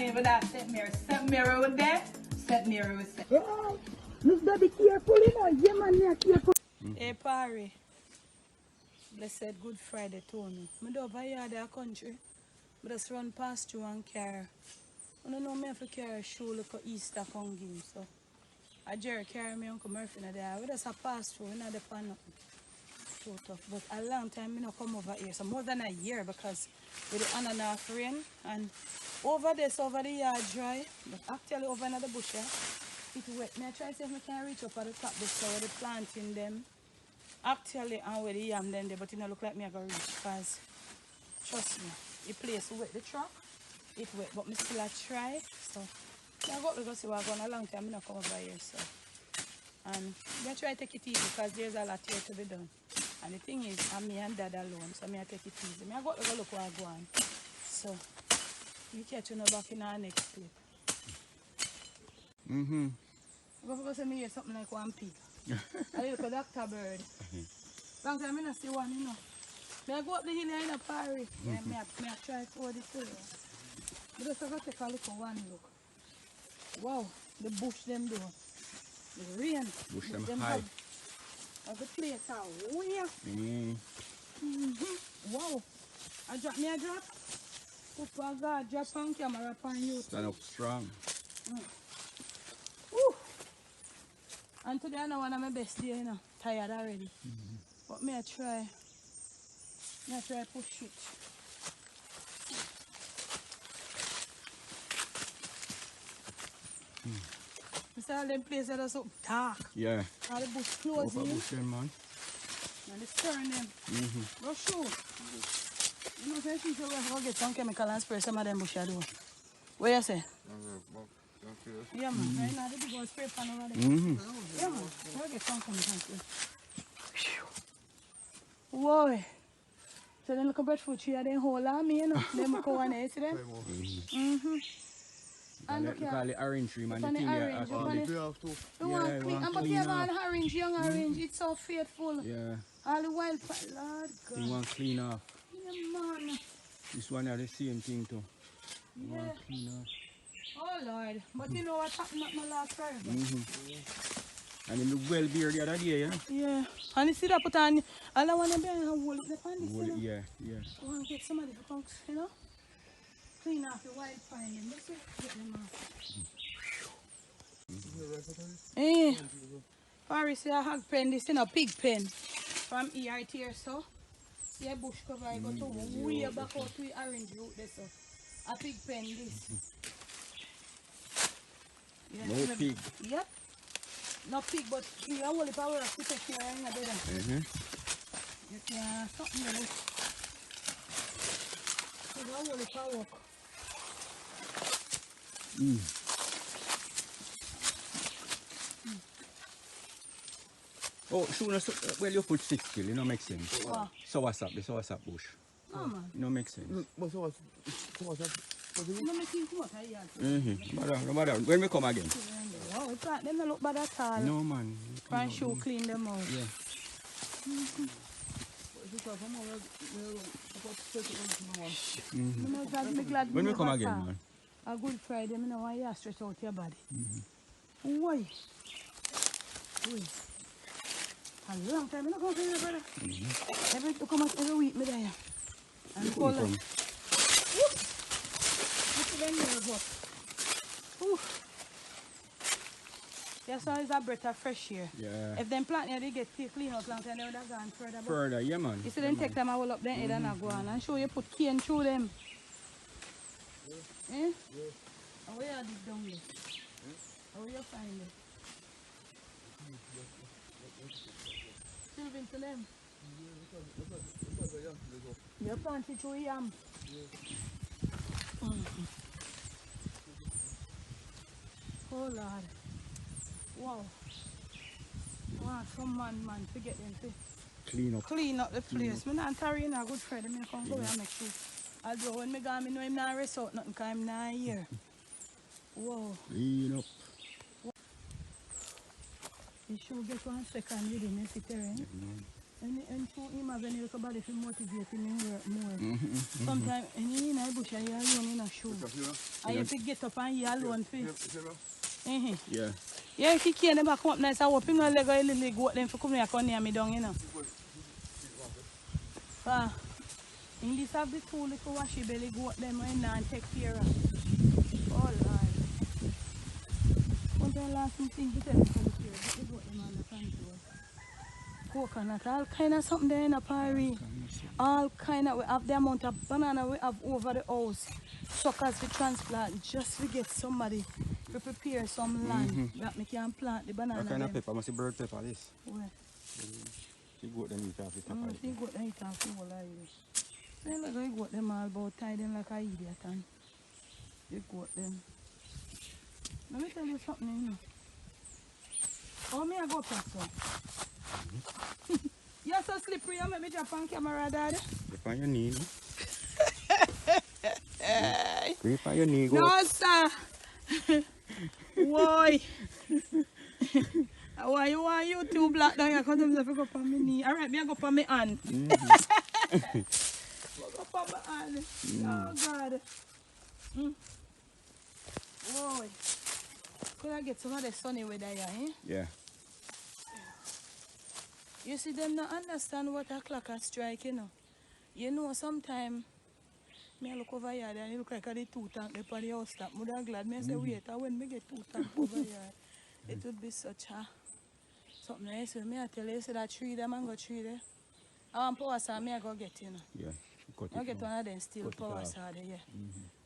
even that St. Mary. St. Mary with them. St. Mary with St. Oh, Miss Baby careful, you know. Yeah, man, yeah, careful. Hey, Parry. Blessed Good Friday, Tony. I don't over here the country. I just run past you and carry. I don't know me if I carry a shoe like a Easter Kongin, so. I Jerry carry me Uncle Murphy in there. We just a pass through, we not depend nothing. So tough. But a long time I not come over here. So more than a year because with the on and off rain and over this over the yard dry. But actually over in the bush, it wet. Me I try to see if I can reach up at the top this where the planting them. Actually and where the yam then there, but it don't look like me I go reach because trust me, the place wet the truck, it wet, but me still I try. So I got to go see what I'm going a long time I not come over here, so and I try to take it easy because there's a lot here to be done. And the thing is, I'm me and Dad alone, so I take it easy. I got to go look where I go on. So you catch you back in our next clip. I'm going to go see me hear something like one pig. A little doctor bird. Long time I don't see one, you know. I go up the hill in a parry. I try to hold it too. But just I got to take a look for one look. Wow, the bush them do. The rain. Bush them high. The place are way. Wow. I drop me a drop. Oh God, drop on camera on you. Stand up strong. Woo. And today I know one of my best day, you know. Tired already. But me I try push it. You see all them places that are so dark. Yeah. All the bush closing. Over bush them, man. And they stirring them. Go shoot. You know, say she's going to get some chemical and spray some of them bush do. What you say? Yeah, man. Right now, they go spray pan over there. Yeah, man. We'll get some chemical. Whoa. So then look at breadfruit tree, they hold on me, you know. Them go on there, you see them? And look at the orange tree, man. The thing orange, the one clean. And but you have all orange, young orange, it's so faithful. Yeah. All the wild, Lord God. You want clean off. Yeah, man. This one are the same thing too. You Yeah. want clean off. Oh, Lord. But you know what happened at my last Friday? And in the well beer the other day, yeah? Yeah. And you see that put on, all I want to be and hold it upon this, you know? Yeah, yeah. I want to get somebody to come, you know? Clean off the wild pine and let's get them off. Eh. Paris, see a hog pen, this is a pig pen. From here right here, so. See a bush cover, I go to way back out to the orange root there, so. A pig pen, this. Yeah, No pig. Yep. No pig, but we are only power to take care of it. Yeah, something else. We are only power. Oh, soon well, you put 6 kill, it don't make sense. Wow. So what's up? The so what's up bush? Oh, man. It don't make sense. So what's up? No making too much, I No matter. When we come again? Oh, it's like them not look bad at all. No, man. Front shoe clean them out. Yeah. When we come again, man? A Good Friday, I know why you stretch out your body. Why? A long time I don't come to you, brother. Every to come out every week, me there. And call them. Look at them nervous. Yeah, so it's a breath of fresh air. Yeah. If them plant here, they get clean out long time, they would have gone further. Further, yeah, man. You see them take them all up their head and not go on. And show you put cane through them. Eh? Yeah. And where are these down there? How will you find it? Sylvan to them. You plant it through yam. Oh Lord. Wow. Wow, some man forget them to clean up the place. I'm not carrying a Good Friday. I come go and make sure. Although when I go, I know I'm not rest out nothing because I'm not here. Wow. Clean up. You should get 1 second with him, sit there, eh? And through him have any little body to motivate him in work more. Sometimes and he in a bush and he alone in a shoe. And you have to get up and he alone for. Yeah. Yeah, if he can't never come up nice, I hope him not let go a little goat them for come here come near me down, you know. In this have the two little washy belly goat them right now and take care of. Oh Lord. One time last thing to tell you for the care, but the goat them under control. Coconut, all kind of something there in a party. All kind of, we have the amount of banana we have over the house. Suckers we transplant just to get somebody to prepare some land that we can plant the banana. What kind of pepper? Must be bird pepper this. Where? You go them eat off the top of it. You got them eat off the whole of it. Then like you got them all about tie them like an idiot and you got them. Let me tell you something, you know. Oh, me I go past one. You're so slippery, you make me drop on camera, Daddy. Grip on your knee. Grip on your knee. Go. No, sir. Why? Why you want you two black down here? Because I'm going to go up on my knee. Alright, me I go up on my hand. Go up on my hand. Oh, God. Whoa. Could I get some of the sunny weather here, eh? Yeah. You see, them not understand what a clock a strike, you know. You know, sometimes, me I look over here and it look like the two tank they on the house top. I'm glad. Me I say, wait, when me get two tank over here, it would be such a something nice. So me I tell you, say that tree there, mango tree there. I want power saw, me I go get, you know. Yeah. Cut I it get down. one of them still Cut it power off. saw there, yeah.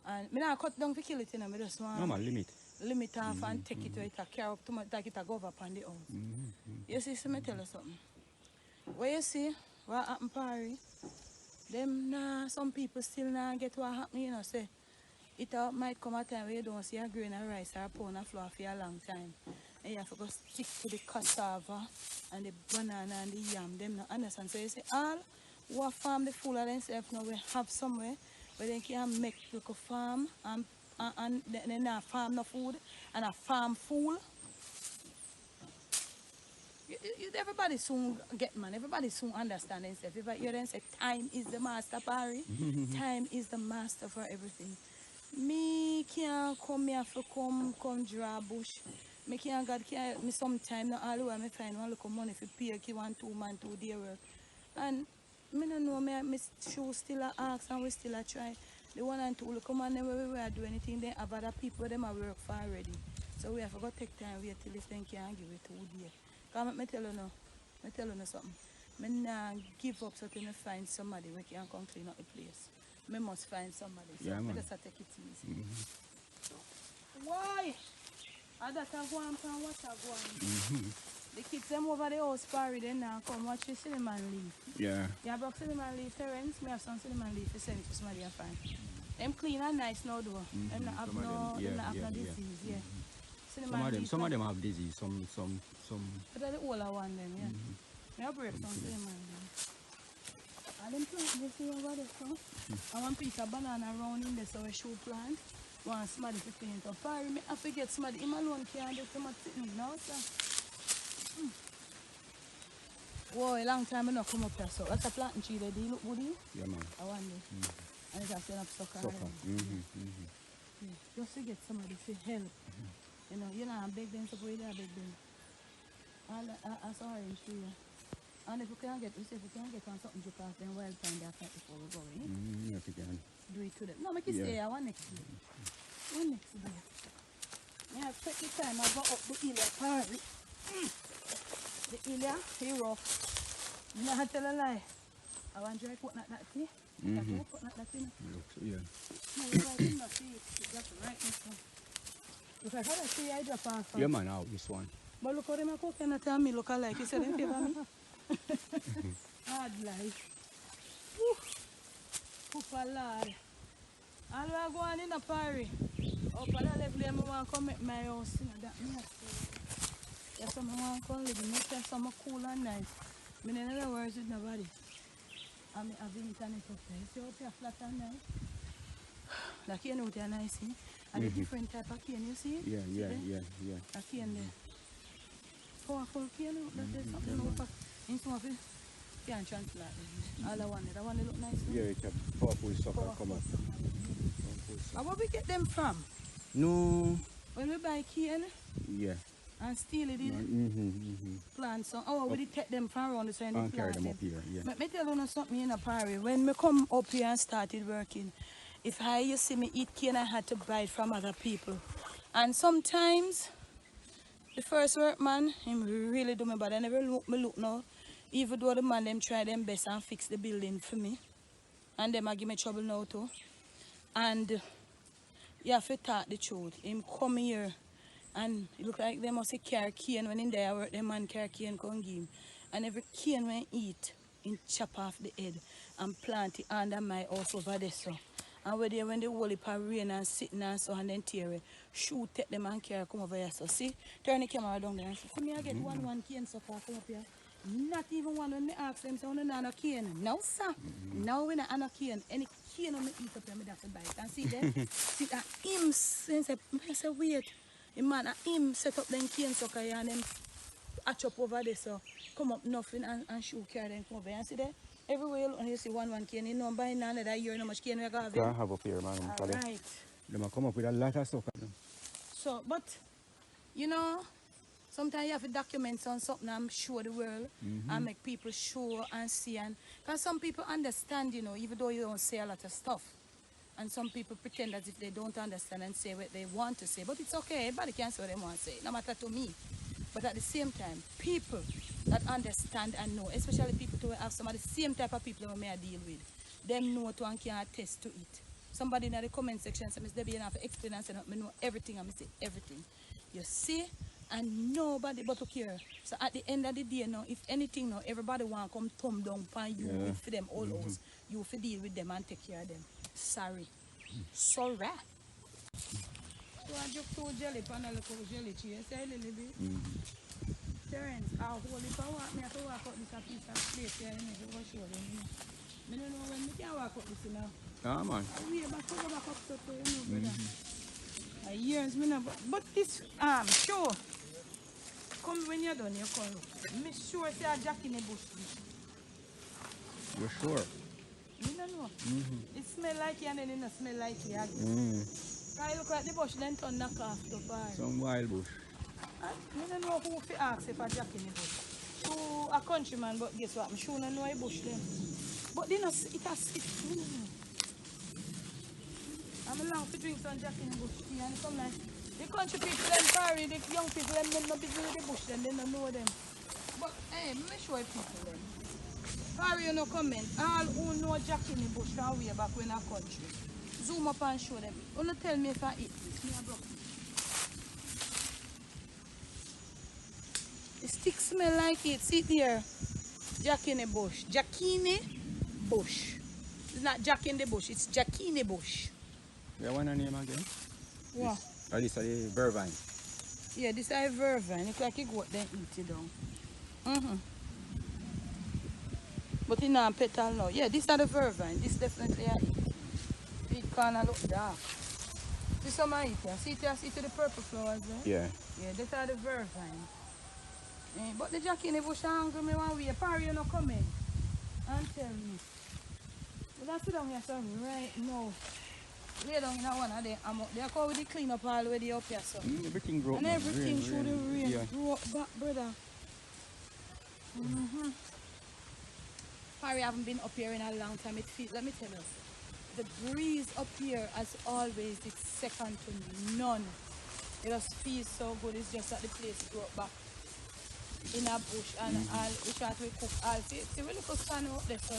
And me not cut down to kill it, you know. Me just want No man, limit. limit off and take it to it, carry up to my, take it to go over upon the house. You see, so me tell you something. Where you see what happened, Parry, them nah, some people still nah get what happened, you know, say. It might come a time where you don't see a grain of rice or a pound of flour for a long time. And you have to go stick to the cassava and the banana and the yam, them not understand. So you say, all who farm the food of themselves now we have somewhere where they can make like a farm and they not farm no food and a farm food. Everybody soon get man, everybody soon understand themselves. If I hear them say time is the master, Barry, time is the master for everything. Me can't come here for come draw bush. Me can't God can't help me sometime now all the way I find one little money for pay 1-2 man 2 day work. And me no know me show still a ask and we still a try. The 1 and 2 look come on them where we do anything they have other people them a work for already. So we have to go take time wait till if they can give it 2 days. Because I tell you now something. I nah give up so that I find somebody who can come clean up the place. I must find somebody. So Yeah, man. I just take it easy. Why? I just go on and watch her go on. The kids them over the house party then now come watch the cinnamon leaf. Yeah. You have cinnamon leaf, Terence? Me have some cinnamon leaf to send it to somebody and find. Them clean and nice now though. Them not have no disease, yeah. Some of them have disease, some. But the older one then, yeah. Me have break some cinnamon leaf. And them plant you see over there, so. I want piece of banana around in there so a shoe plant. Want somebody to clean it up. Sorry, me have to get somebody. Him alone can't do too much sitting now, sir. Whoa, a long time I not come up here, so that's a planting tree there. Do you look good? Yeah, man. I wonder. And it's a up sucker. Yeah. Just to get somebody to help. You know, you know, beg them, so we don't beg them. That's orange tree. And if we can't get, we say if we can't get on something to pass, then we'll find that fight before we go, eh? Yes, you can. Do it to them. No, make it stay here, one next day. One next day. Yeah, take the time, I go up the hill apparently. The hill, he rough. You know how to tell a lie. I want to dry coconut that tea. Coconut that tea. Yeah. No, you guys not see it. You have to right next one. If I had a tea, I drop off. Yeah, man, out this one. But look how them coconut and me look alike. You said them favor me? Hard life. Poopa Lord. All we are going in a party. Up at the level I want to come make my house. You know, that me yes, I want to come live. Make sure some cool and nice. I in other words with nobody. I have the internet up there. You see up here flat and nice? The cane out there nice, eh? And the different type of cane, you see? Yeah. A cane there. Powerful cane out there. There's something over in some of it. Can't transplant them. All I wanted. I want to look nice. Yeah, it's a powerful sucker. Come on. And where we get them from? No. When we buy cane Yeah. and steal it in plant. So, we did take them from around the side and carry plant them up here, yeah. But me tell you something in a party. When me come up here and started working, if you see me eat cane, I had to buy it from other people. And sometimes, the first workman, him really do me bad. I never look now. Even though the man them try them best and fix the building for me. And them I give me trouble now too. And you have to talk the truth. Him come here and it look like they must carry cane when in there I work, the man carry cane come give him. And every cane when eat, him chop off the head and plant it under my house over there so. And when the whole heap of rain and sitting and so and then tear it, shoot take them and carry come over here so. See, turn the camera down there and see. For me I get one cane so far come up here. Not even one when me ask them, so I don't know no cane. No, sir. Now we not no cane. Any cane on me eat up here, I have to buy it. And see them? See that him since I say, wait. The man him set up them cane sucker and them hatch up over there, so come up nothing and shoe carry them come over here. And see there? Everywhere you look and you see one cane, you know by now another year how much cane we got. I have up here, man. Alright. They come up with a lot of stuff. So, but, you know, sometimes you have to document on something and show the world and make people show and see. And because some people understand, you know, even though you don't say a lot of stuff. And some people pretend as if they don't understand and say what they want to say. But it's okay, everybody can say what they want to say, no matter to me. But at the same time, people that understand and know, especially people who have some of the same type of people who may I deal with, them know to and can attest to it. Somebody in the comment section said, Miss Debbie, you have to explain and say, I know everything, and I say everything. You see? And nobody but to care. So at the end of the day now, if anything now, everybody want to come thumb down upon you for them all house. You have to deal with them and take care of them. Sorry. Sorry. So I just told jelly pan a little jelly cheese. Say a little bit. Terence, I'll hold it for walk. I have to walk out this a piece of plate here. I need to show them. I don't know when I can walk up this now. Ah, man. We have to go back up to you know, brother. Years me know, but this sure. Come when you're done, you come. Me sure say a jack in the bush. You're sure? You don't know. It smell like it and then it don't smell like it again. I look at the bush then turn knock off the fire. Some wild bush. I don't know who to ask if a jack in the bush. So a countryman, but guess what? I'm sure I know a bush then. But then it has I'm allowed to drink some jack in the bush tea and come like the country people them sorry, the young people them not busy with the bush them, they don't know them. But hey, me show people them. Sorry you no comment. All who know jack in the bush from way back when I country. Zoom up and show them. Don't tell me if I eat this. Me a broke. The stick smell like it. See there. Jack in the bush. Jack in the bush. It's not jack in the bush, it's Jack in the bush. You want a name again? What? This is the vervine. Yeah, this is a vervine. It's like you go out there and eat it down. But it's not petal now. Yeah, this is the vervine. This definitely I eat. It kind of look dark. This is some I eat here. See the purple flowers there? Yeah. Yeah, this is the vervine. But the jack in the bush hungry me one way. Parry you no come in and tell me. But I sit down here son, right now. Lay down in one of them. They come with the clean up all the way up here. So. Everything broke. And everything through the rain. Yeah. Broke back, brother. Parry haven't been up here in a long time. It feels, let me tell you, the breeze up here, as always, it's second to none. It just feels so good. It's just that the place broke back in a bush and all we try to cook all. See we look at sun up there so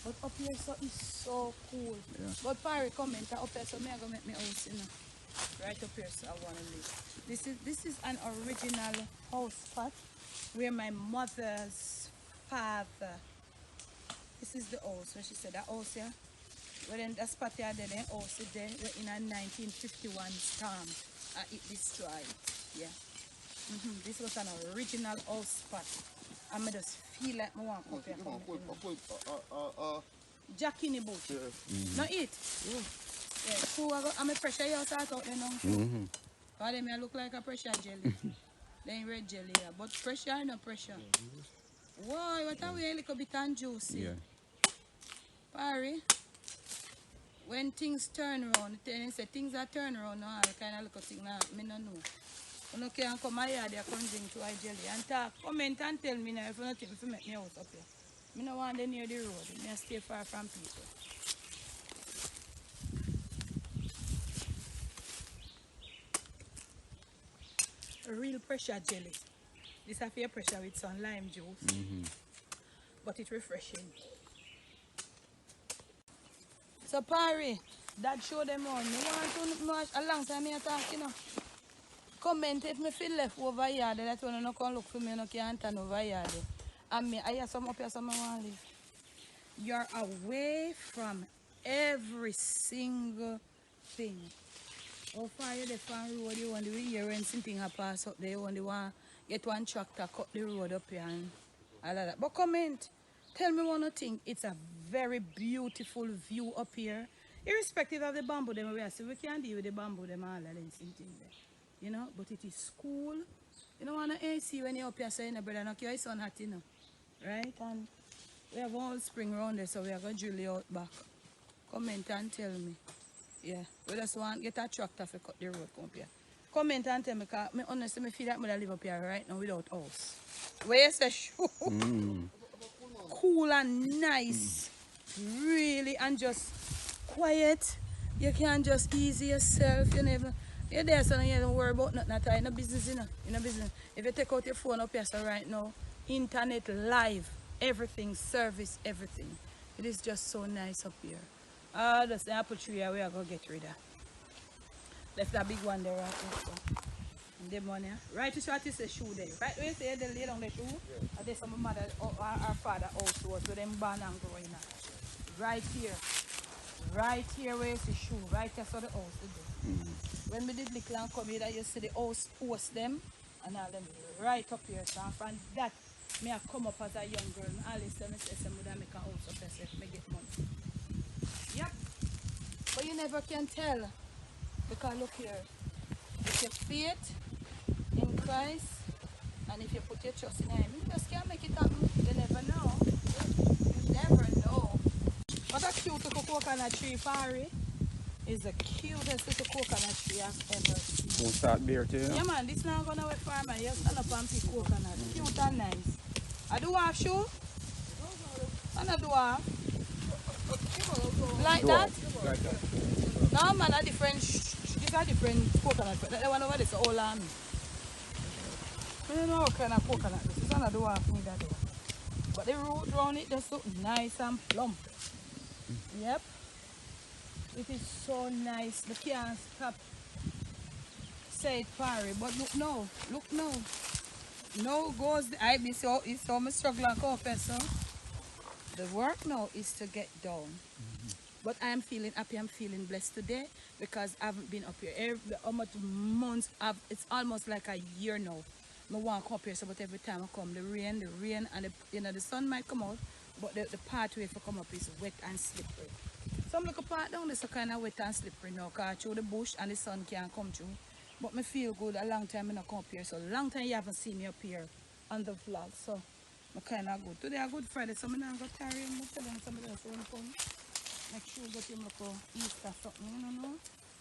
but up here so it's so cool. Yeah. But Parry comment up here so me I go make my house, you know. Right up here so I wanna live. This is an original house spot where my mother's father. This is the house where she said that house here. Well then that spot here there, the house is there in a 1951 storm. It destroyed. Yeah. This was an original house spot. I just feel like I want to come here. Jack in the bush. Not eat. Yeah. So I'm a pressure you start out there now. For them, I look like a pressure jelly. Then red jelly, yeah. But pressure or no pressure? Whoa, what are we a little bit and juicy? Yeah. Parry, when things turn around, they say things are turn around now, I kind of look at things now, I don't know. You can come here, they come drink to a jelly and talk, comment and tell me now if you don't think to make me out up here. I don't want them near the road, I stay far from people. A real pressure jelly. This is your pressure with some lime juice, but it's refreshing. So Parry, that show them on. You want to know a long time I talk, you know. Comment if me feel left over here, that's when you not come look for me, you can't turn over here. And me, I hear some up here, some I want to live. You're away from every single thing. How far you the from road, you want to hear when something pass up there, you want to get one tractor, cut the road up here and all of that. But comment, tell me one thing, it's a very beautiful view up here. Irrespective of the bamboo them we are, so we can't deal with the bamboo them all of them same thing there. You know, but it is cool. You don't want to AC when you're up here saying, brother, knock your sun hot, you know. Right? And we have all spring around there, so we are going to drill you out back. Comment and tell me. Yeah, we just want to get a tractor to cut the road come up here. Comment and tell me, because honestly, I feel like I live up here right now without house. Where you say, cool and nice. Really, and just quiet. You can just ease yourself. You never, you're there, so you don't worry about nothing at all. No business, you know. No business. If you take out your phone up here, so right now, internet live, everything, service, everything. It is just so nice up here. That's the apple tree we are going to get rid of. Left that big one there right there. So. And the money. Right to short is a shoe there. Right where you say they lay down the shoe? Yeah. And there's some mother or our father also was with them born and growing up. Right here. Right here where you see shoe. Right there so the house is there. When we did little and come here, you see the house post them and all them right up here. So from that, me I come up as a young girl. And all this time I say, I make a house up there so I get money. Yep. But you never can tell. Because look here. If you faith in Christ and if you put your trust in Him, you just can't make it happen. You never know. You never know. What a cute little coconut tree, Parry. Is the cutest little coconut tree I've ever seen. Don't start beer too. Yeah man, this now gonna wait for man. You stand up and pick coconut. Cute and nice. I do have shoe? And I do have. Like that? Like that. No man, a different these are different coconut. But the one over there is all army. I don't know what kind of coconut this is. I do have me that door. But the root around it just look nice and plump. Yep. It is so nice. The can't stop. Say it Parry. But look now. Look now. Now goes the I be so it's so much struggle and confess. So the work now is to get down. But I'm feeling happy, I'm feeling blessed today because I haven't been up here. How much months, it's almost like a year now. I want to come up here, so but every time I come, the rain and the sun might come out, but the pathway for come up is wet and slippery. Some little part down there is kind of wet and slippery now because through the bush and the sun can't come through. But I feel good, a long time I not come up here, so a long time you haven't seen me up here on the vlog, so I'm kind of good. Today a Good Friday, so I'm not going to carry him, tell them somebody else won't come. Make sure you get him like a Easter something, you know.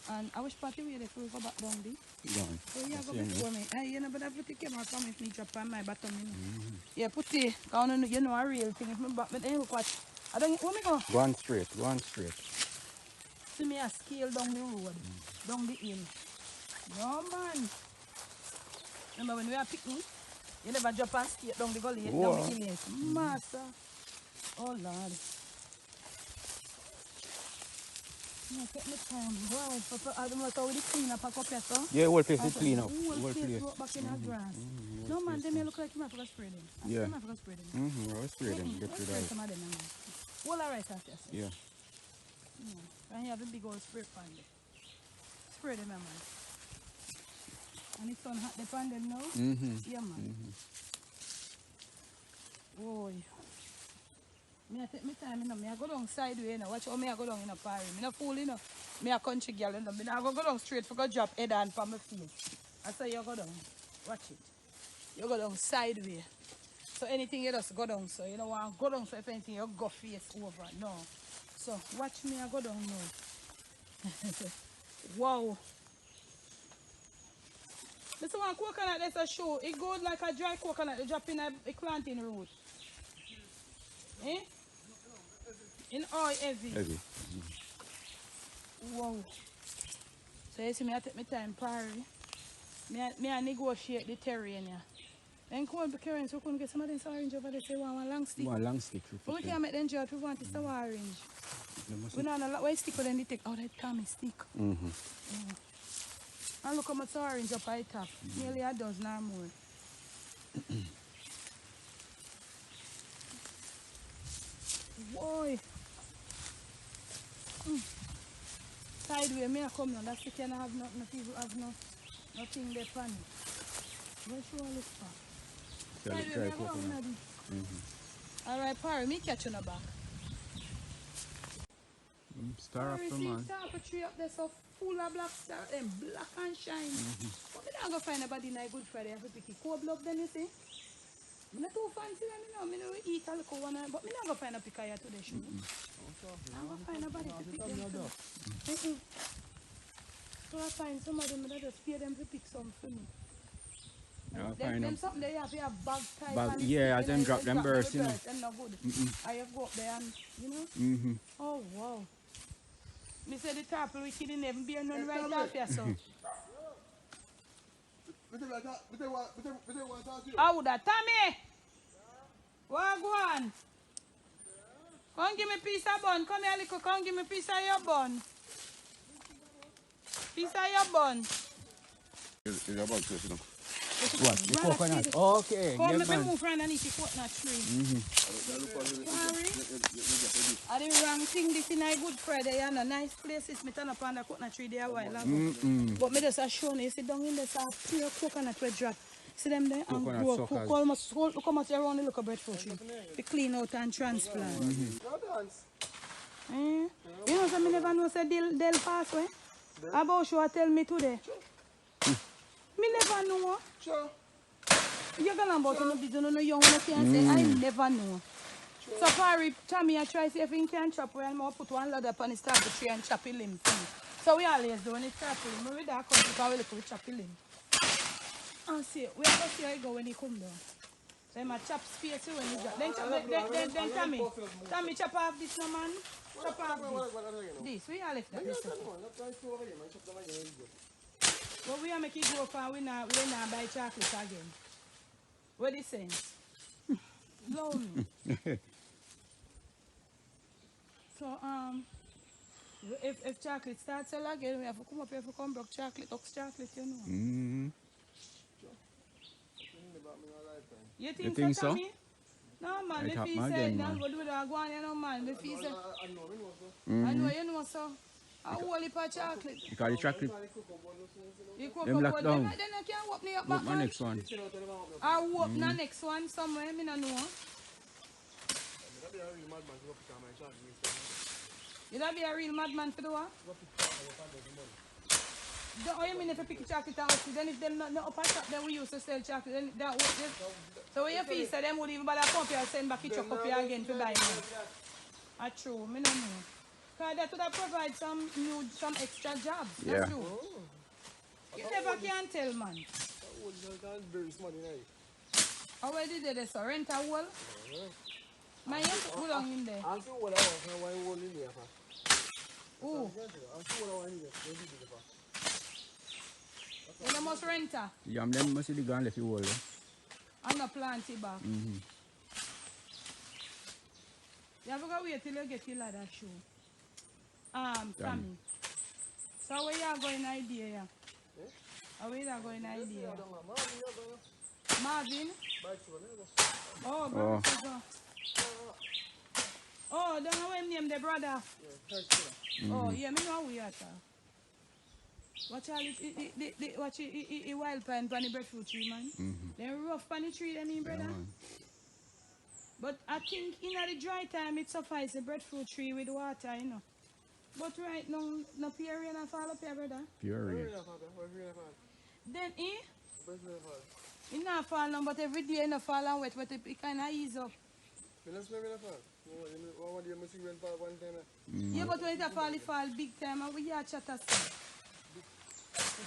And I wish party we go back down there. Gone. So you go before me. You know, but I put the camera from if me drop on my bottom, you know. Yeah, put it, you know a real thing. If me back, but then you watch. I don't, where me go? Go on straight, go on straight. See me a scale down the road, down the hill. No man. Remember when we are picnic, you never drop and skate down the gully, down the hill. Master. Oh Lord. Yeah, take my time. Wow, I don't know how we clean up a cup here, so. Yeah, whole place is clean up. Whole Whole place place. go back in the grass. No man, they may look like you might have spray them. Yeah. I might have spray them. We'll spray them, get rid of it. Some of them. All the rice after. Yeah. And you have a big old spray pan there. Spray them, man. And it's on hot the pan them now? Yeah, man. Boy. Me I take my time, you know. Me I go down sideways, you know. Watch how me I go down in a party. Me no fool, you know. Me a country girl, you know. Me not go down straight for go drop head on for my face. I say you go down. Watch it. You go down sideways. So anything you just go down, so you don't want to go down, so if anything you go face over. No. So watch me I go down now. Wow. This one coconut that's a show. It goes like a dry coconut, you drop in a plantain root. Eh? In all heavy. Heavy. Wow. So you see me I take my time parry. Me I negotiate the terrain here. Then come on be carrying so we couldn't get some of this orange over there say one long stick. One long stick. But we can't make them judge, we want this orange. We don't know why stick with them they take out that Tommy stick. And look how much orange up at the top. Nearly a dozen or more. Boy. Sideway, me I come now. That's the kind of have nothing there for me. Where should I look for? Sideway, me I go down Alright, Parry, me catch you on the back. Star up from man. Star up a tree up there so full of black star, them black and shine. But me not go find nobody in a Good Friday have to pick it. Cold love then you see. Me not too fancy them, you know. Me don't eat a little one, but me not go find a picker here today, shoe. I'm go find nobody to pick them. So I find some of them that just pay them to pick some for me. Them something they have bag type. Bag, yeah, as them drop them birds, you know. Them not good. I have go up there and, you know. Oh, wow. Me say the tarple we kidding never be none right off here, so. How would that? Tommy! What go on? Come give me a piece of bun. Come here, little. Come give me a piece of your bun. Piece of your bun. What? The coconut. Okay. Come, let me move around and eat the coconut tree. Sorry. I did the wrong thing this in a Good Friday, you know. Nice places. Me turn up on the coconut tree there a while ago. But me just a show you sit down in there, so pure coconut will drop. See them there and grow. Cook almost look how much around the local breadfruit tree. Be clean out and transplant. You know, so me never know say they'll pass away. About you tell me today. Me never know. Sure. You're gonna about to know this, you know, young one can say, I never know. So Parry, Tommy, I try to see if he can chop well, more put one ladder upon his top the tree and chop a limb. So we always do when it's chop a limb. We don't come because we look for chop a limb. And see, we have to see how he go when he come down. So he might chop space when he drop. Then Tommy chop off this no man. Chop off this. We all left that. But we are making it go for we not buy chocolate again. What is sense? Blow me. So if chocolate starts sell again, we have to come up here for come broke chocolate, ox chocolate, you know. You think so? Tommy? No man, if he said now go do that go on, you know man. If he said I know you know so. A whole heap of chocolate. Because the chocolate. You cook Them lock down. Then you can't open it up back, My next one. I open the next one somewhere, I don't know. You don't be a real madman for the what? What you mean if you pick chocolate out? Then if them not up at top, then we used to sell chocolate. Then that what this? So when you feel so them would even bother come here and send back each up here again to buy more. That's true, I don't know. Because that would have provide some extra jobs. Yeah. That's true. You never can tell, man. How well did they so rent a wall? Man, you have to go down in there. Ooh. You must rent her. Yeah, them must be gone left you wall. And not plant it back. You have to go wait till you get your ladder shoe. Sammy. So where you are going idea? Yeah? Where you are going idea? Marvin? Oh, Marvin. Oh, don't know him name the brother. Oh, yeah, me know we are. Watch all watch the wild pine on the breadfruit tree, man. They rough on the tree, them, brother. But I think in the dry time it suffices the breadfruit tree with water, you know. But right now, no pure rain and fall up here, brother. Pure rain. Then it not fall now, but every day it not fall and wet, but it kind of ease up. Yeah, but when it fall big time, and we hear chatter.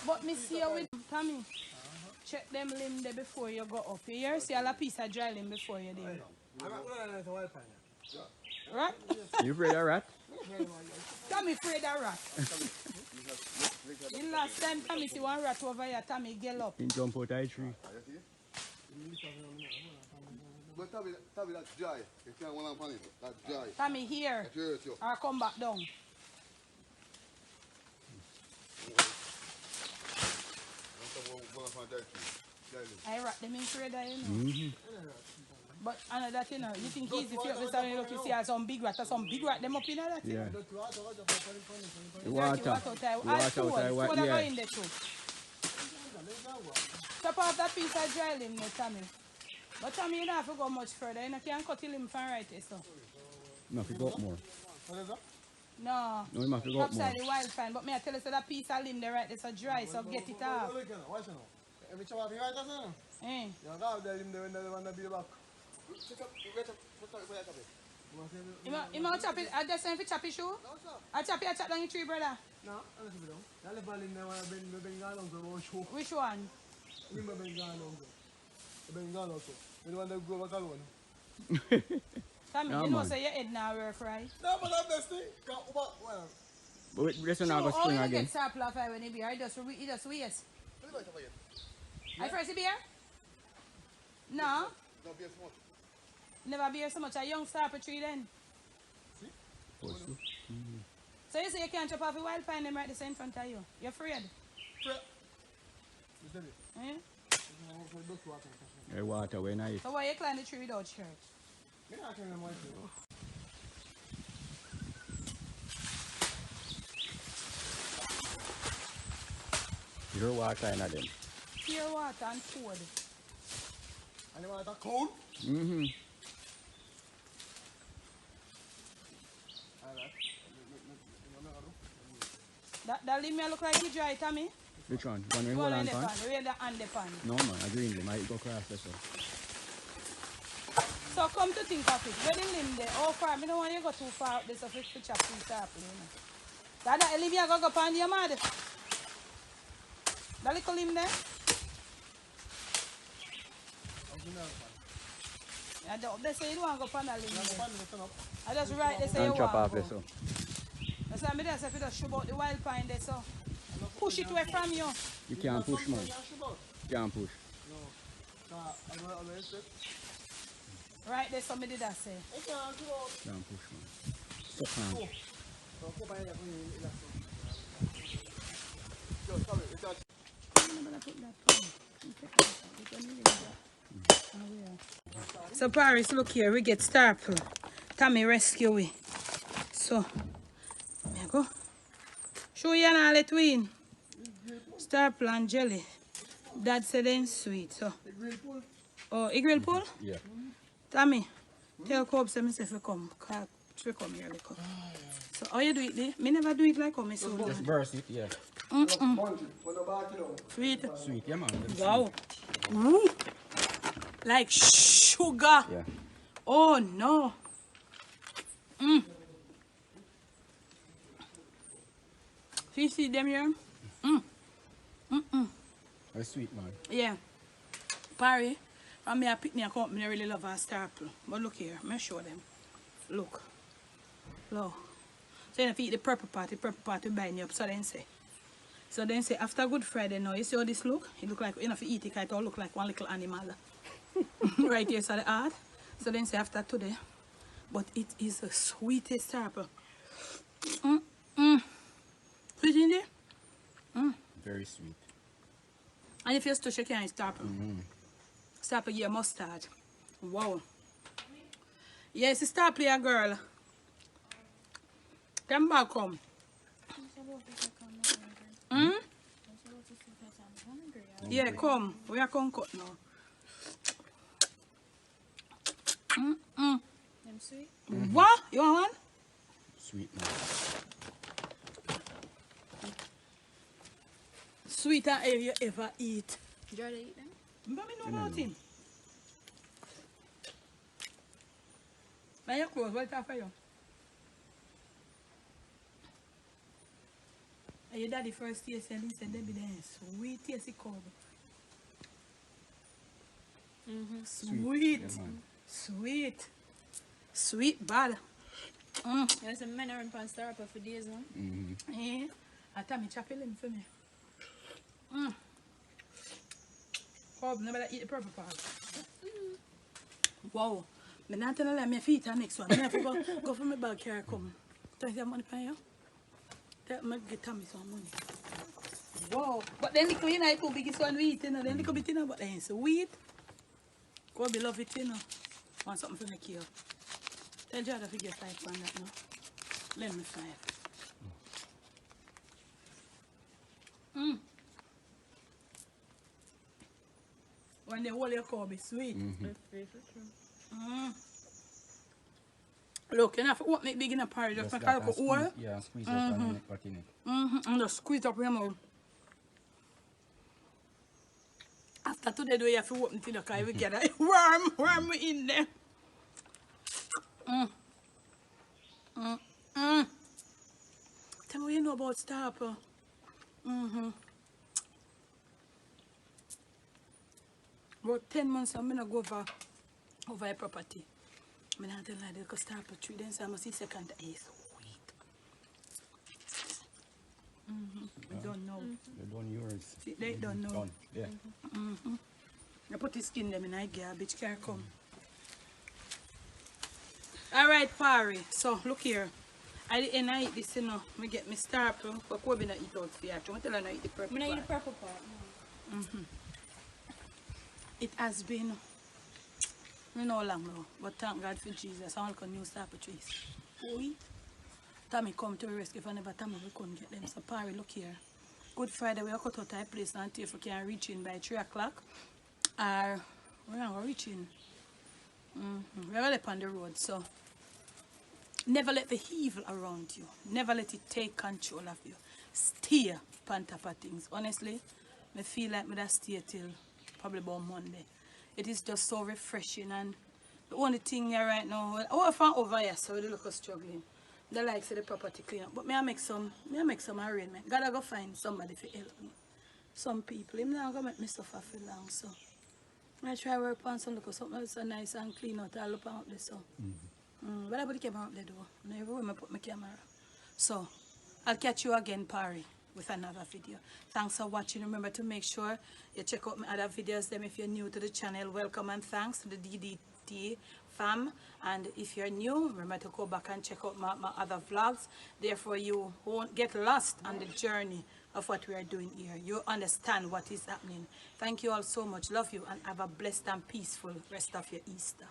But me see you with Tommy. Check them limb there before you go up. You hear? See a piece of dry limb before you there. Right? You afraid of rat? Tommy afraid of rat. The last time Tommy see one rat over here, Tommy get up. He jump out of the tree. But Tabby, that's dry. You can't want to it. That's dry. Tommy here. Or come back down. I rat them in trade, you know. But another thing, you think easy if you look, you see some big rat or some big rat them up in that? Yeah. The water water. Water go in there too. Chop off that piece of dry limb, Tommy. But Tommy, you don't have to go much further. You can't cut the limb from right there, so. You have to go up more. No. No, you have to go up more. Upside the wild fine, but me I tell you so that piece of limb there right there so dry, so get it off. Every chop off right there, Eh. you have the limb there when they want to be back. You might chop it. I just saying if you chop your shoe. I chop down your tree, brother. No, I don't see it. I left my limb there when I've been gone on the show. Which one? Limb have been gone on. I've been gone also. You don't want to go back alone. Tommy, Yeah, you know man. say your head now work right. No, but that's best thing. Well, But this one I go So, spring how you again. get sample of when he beer? He just waste. I first beer? No. don't be a small. Never beer so much. A young starper tree then. So you say you can't chop off a wild pine them right there in front of you. You're afraid? You said it. Eh? The water when I eat. So why you climb the tree without shirt? Me not climb them white tree. Pure water in them. Pure water and food. And the water cold? Mm-hmm. That limb may look like it dry, Tommy. Which one? One The with one hold in on the pan? pan. The way the hand the pan. No man, I green them. I go across this one. So come to think of it, where the limb there, how far? I don't want you to go too far up there so if you chop too sharply, you know. That limb you go up on your mad. That little limb there. I don't, they say you don't want to go on a limb there. I just write they say you And chop want off to this go. one. That's why I just say if you just shoot out the wild pine there so. Push it away from you. You can't push man. You can't push. Right there somebody that say. Can't push man. Stop man. So Paris, look here, we get starple. Tommy rescue we. So, there you go. Show you all the twin. Starple and jelly. Dad said then sweet. So. Oh, egg grill pull? Yeah. Tommy, tell Cobb say myself to come. To come here, look. So how you do it there? Me never do it like how me so Just burst it, yeah. Sweet. Sweet, yeah man. Wow. Ooh. Like sugar. Yeah. Oh no. You see them here? That's sweet man. Yeah. Parry. And me a pick me a company really love a starple. But look here, let me show them. Look. Look. So if you eat the purple part will bind you up, so then say. So then say after Good Friday now, you see how this look? It look like, you know, if you eat it, it all look like one little animal. Right here, so the heart. So then say after today. But it is the sweetest starple. Sweet in there? Very sweet. And if you still shake your starple. Starple your mustard. Wow. Yes, it's starple your girl. Come back home. Yeah, come. We are come cut now. Mm-mm. Them sweet. What? You want one? Sweet man. Sweeter if you ever eat. Did you already eat them? But me know nothing. Now your clothes, what for you? And your daddy first taste and he said they be there sweet tasty cob. Sweet. Yeah, man. Sweet. Sweet bad. There's a man around pan stir up for days now. Eh. I tell me chop him for me. Cob never eat the purple part. Wow. Me not tell her my feet are next one. I have to go for my bag here come. Do you have money for you? Tell me get me some money. Wow. But then little you know the two biggest one we eat, you know. Then little bit you know, but then it's sweet. Go be love it, you know. Want something for make you. Tell Jada to get 5 on that now. Lend me 5. When they hold your cob, it's sweet. Look, you know, if you open it big in a porridge, just make a little hole. Yeah, squeeze up and make back in it. And just squeeze up your mouth. After today, though, you have to open it, because we get a worm in there. Tell me what you know about Starper. About 10 months, I'm going to go over a property. I'm not telling you, because Starper tree, then so I must see second is sweet. We don't know. You done yours. See, they don't know. Done. Yeah. I put the skin them in a garbage, can't come. Alright, Pari. So, look here. I didn't eat this, you know. I get my Starper, but Kobe not eat out for you. I'm telling you, I eat the purple I'm part. not eat the purple part. No. It has been, I don't know how long now, but thank God for Jesus. I want to new Starper trees. Oui. Tommy come to the rescue. If I never Tommy, we couldn't get them. So, Pari, look here. Good Friday, we are cut out a place and if we can reach in by 3 o'clock. Or, we're not going to reach in. We're up on the road, so never let the evil around you. Never let it take control of you. Stay on top of things. Honestly, I feel like I stay till probably about Monday. It is just so refreshing, and the only thing here right now, I found over here, so they look struggling. They like say the property clean up, but me I make some arrangement. Gotta go find somebody to help me. Some people, I'm not gonna make me suffer for long, so I try work on some look something that's so nice and clean out all up and up there, so. But I put the camera up there though. Everywhere I put my camera. So, I'll catch you again, Pari, with another video. Thanks for watching. Remember to make sure you check out my other videos. Them if you're new to the channel, welcome and thanks to the DDT fam. And if you're new, remember to go back and check out my other vlogs. Therefore, you won't get lost on the journey of what we are doing here. You understand what is happening. Thank you all so much. Love you and have a blessed and peaceful rest of your Easter.